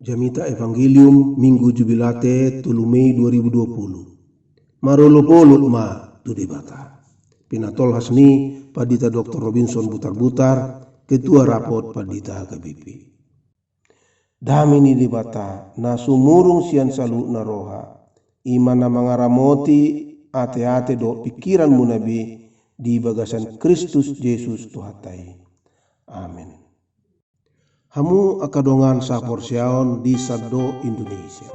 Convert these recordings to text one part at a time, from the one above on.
Jamita Evangelium Minggu Jubilate 3 Mei 2020. Marolo-polo ma tu debata. Pinatol hasni Padita Dr. Robinson Butar-Butar, Ketua Rapot Padita KBP. Damini debata na sumurung sian salu na roha. Imana mangaramoti ate-ate do pikiran munabi di bagasan Kristus Yesus Tuhatai. Amin. Hamu akadongan saporsiaon di Sado Indonesia.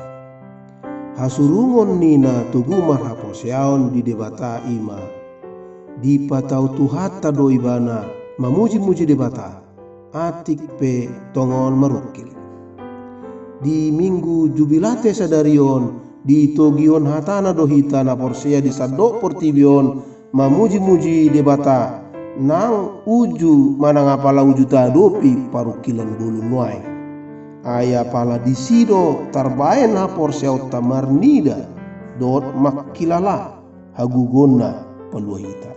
Hasurungon nina tugumar haporsiaon di debata ima. Di patau tuhata do ibana mamuji-muji debata. Atik pe tongon marukil. Di minggu jubilate sadarion di togion hatana do hitana porsia di Sado portibion mamuji-muji debata. Nang uju manang apala uju tadopi parukilan bulu nuai. Aya pala disido tarbaen hapor siau tamarnida dot makilala hagugonna paluahita.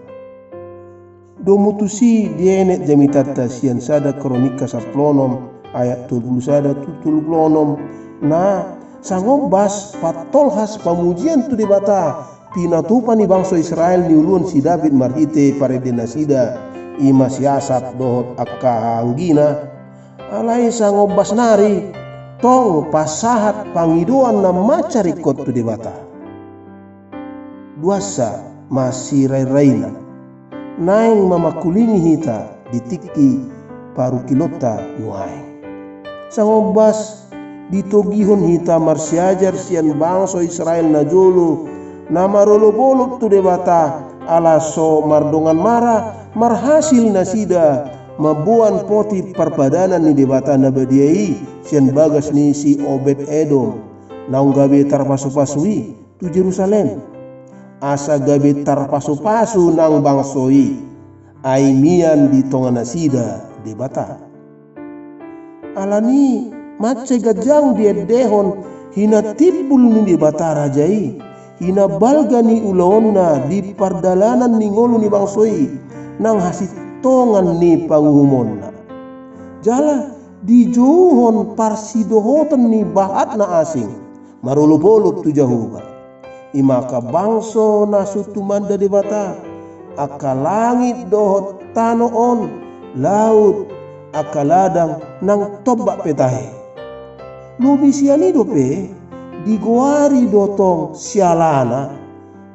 Do mutusi dienet jamitata sian sada kronika saplonom ayat 20 sada tutulglonom na sangobas patolhas pamujian tu debata. Pinatupan ni bangsa Israel ni ulun si David marhite paredena sida ima siasat dohot akka anggina alai sangobas nari tong pasahat pangidoan na macarikot tu debata duasa masih rai-raina naing mamakulingi hita ditiki parukilota nuai sangobas ditogihon hita marsiajar sian bangsa Israel na jolo na marolo-bolok tu debata ala so mardongan mara marhasil nasida mabuan poti perpadanan ni debata nabadiai sian bagas ni si Obed Edom naung gabe tarpasu-pasui tu Jerusalem asa gabe tarpasu-pasu nang bangsoi aimian di tongan nasida debata alani mace gajang diedehon hina tipul ni debata rajai hina balgani ulaonna di pardalanan ni ngolu ni bangsoi nang hasitongan ni panguhumonna jala di johon parsidohotan ni bahat na asing marulupoluk tu jahuba imaka bangso na sutumanda debata aka langit dohot tanoon laut aka ladang nang tobak petahe lubisiani dope digoari dotong sialana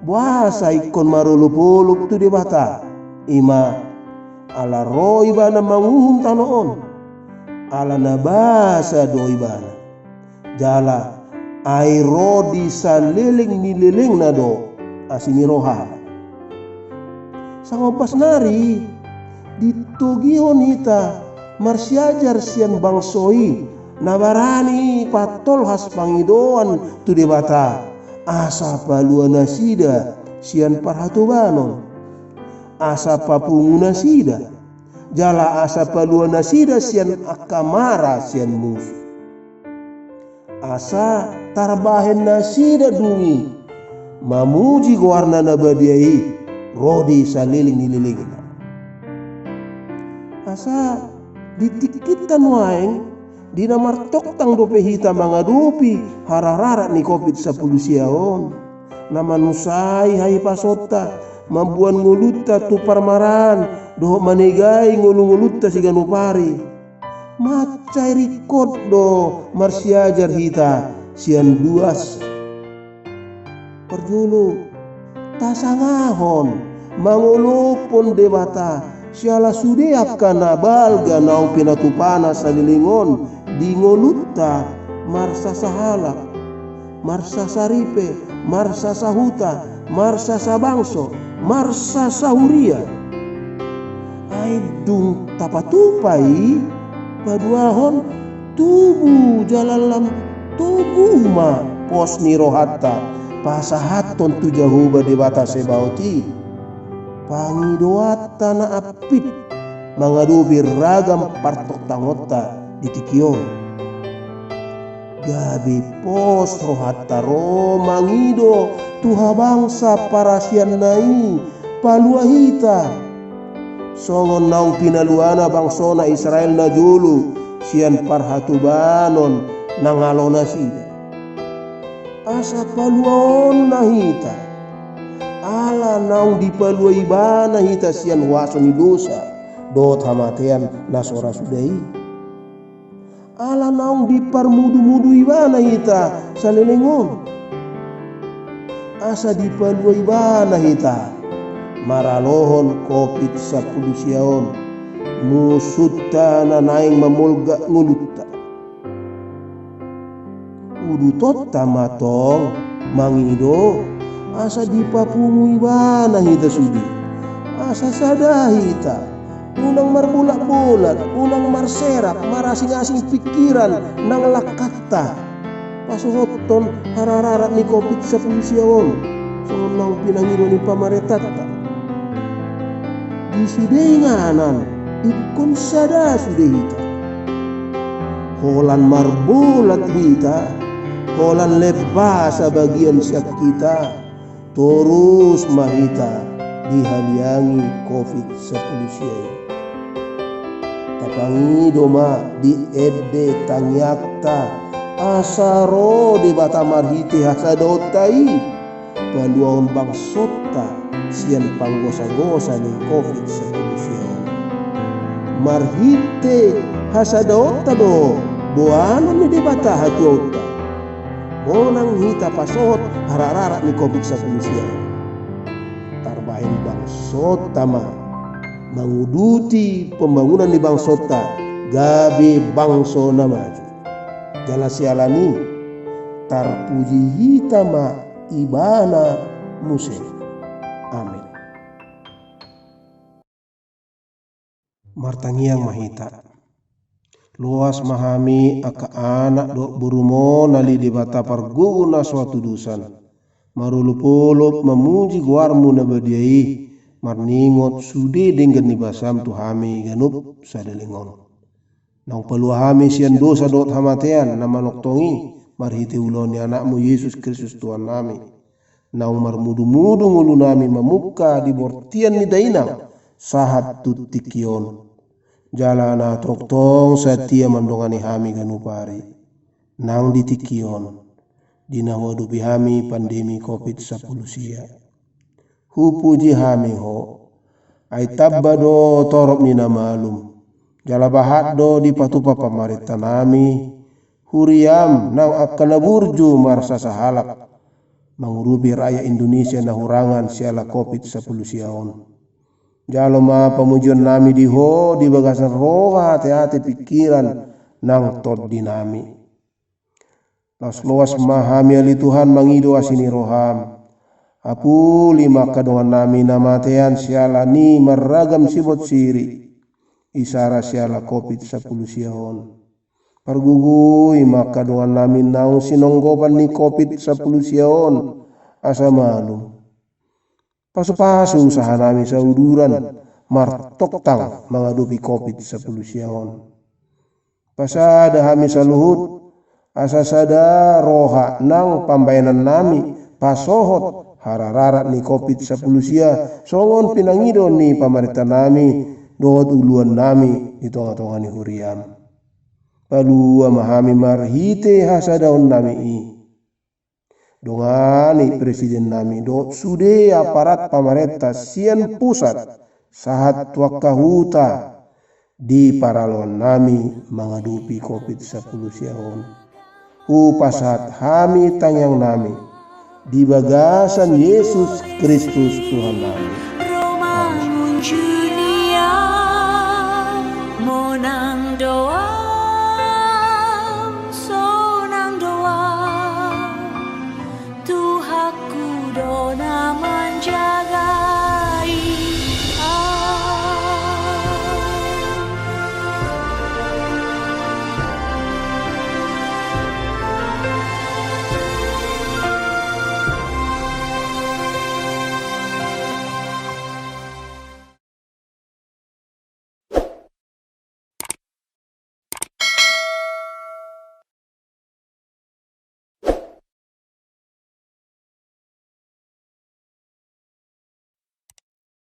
bahasa ikon marulupoluk tu debata ima ala ro ibana manguhum tanoon ala nabasa do ibana jala airo di saliling ni liling na do asini roha sangopas nari ditogihon hita marsiajar sian bangsoi nabarani patolhas pangidoan tu debata asa paluan nasida sian parhatobanon asa papunguna sida jala asa paluan nasida sian akamara sian musuh asa tarbahen nasida dungi mamuji goarna nabadiai rodi saliling nililingna asa ditikitan waeng dina martok tang dope hita mangadupi harararat ni COVID-10 siaon na manusai hai pasota mambuan nguluta tu parmaran doh manegai ngulu-nguluta si ganupari macai rikot do marsiajar hita sian duas perjulu tasangahon mangulupon debata siala sudeak kana balga nau pinatupana salilingon di ngoluta marsa sahalak marsa saripe marsa sahuta marsa sabangso marsa sahuria aidung tapatupai paduahon tubuh jalalam tubuh ma pos ni rohatta pasahaton tu jahuba debata sebauti pangidoata na apit mangadubi ragam partok tangota ditikio gabi pos rohatta ro mangido tuha bangsa parasian nai paluahita songon naung pinaluana bangsona Israel na julu sian parhatubanon nangalona sida. Asa paluaon na hita, ala naung dipalua ibana hita sian waso ni dosa, dot hamatean nasora sudai. Ala naung diparmudu-mudu ibana hita salelengon. Asa dipalua ibana hita, maralohon COVID-19 siaon, musutta na naing mamolga ngulutta. Udu totta matong mangido, asa dipapungu ibana hita sudi. Asa sada hita, unang marbulat-bulat, unang marserak, marasing-asing pikiran nang lakata. Pasuhoton harararat ni COVID-19 siawon, sonang pinangido ni pamaretatta. Disudai nganan, ikon sada sudah hita. Holan marbulat hita, holan lepas bagian siak kita, terus mahita dihaliangi COVID-19 siai. Tapangi doma di ede tangyakta, asaro di bata marhiti hasadotai, paluaon bangsota sian panggosa-gosa ni COVID-19 siai. Marhite hasadota do, doanon ni di bata hatuota. Onang hita pasot harararat ni COVID-19 siya. Tarbahin bangsota ma menguduti pembangunan di bangsota, gabe bangso na maju. Jala sialani tarpuji hita ma ibana musik. Amin. Martangiang mahita. Luas mahami aka anak dok burumo nali di bata parguna suatu dusan. Marulupulup memuji guarmu nabadiai, marningot sude dengan nibasam tuhami ganup sadalingon. Nang peluahami sian dosa dot hamatean nama noktongi, marhiti uloni anakmu Yesus Kristus Tuhan nami. Nang marmudu-mudu ngulu nami memuka di bortian ni dainang, sahat tutikion. Jalana toktong setia mendongani hami ganupari nang ditikion dinawadupi hami pandemi COVID-19 sia. Hupuji hami ho ai tabbado torop nina malum jala bahat do di patupa pamarita nami huriam nang akana burju marsa sahalak mengurupi rakyat Indonesia na hurangan siala COVID-19 siaon. Jalo ma pamujuan nami diho di bagasan roha hati-hati pikiran nang tot dinami. Las luas mahami ali Tuhan mangido asini roham. Apu lima kadongan nami namatean siala ni meragam sibot siri. Isara siala COVID-19 siahon. Pargugui maka kadongan nami naung sinonggopan ni COVID-19 siahon. Asa malum. Pasu-pasu usaha nami sauduran martok tang mengadupi COVID-19 siahon. Pasada hami saluhut asa sada roha nang pambayanan nami pasohot harararat ni COVID-19 sia songon pinangido ni pamarita nami dohot uluan nami di tonga-tonga ni huriam. Palua mahami marhite hasadaon nami i. Dongani presiden nami do sude aparat pamarenta sian pusat sahat wakahuta di paralon nami mengadupi COVID-19 siahon. Upasat hami tangyang nami di bagasan Yesus Kristus Tuhan nami. Amin.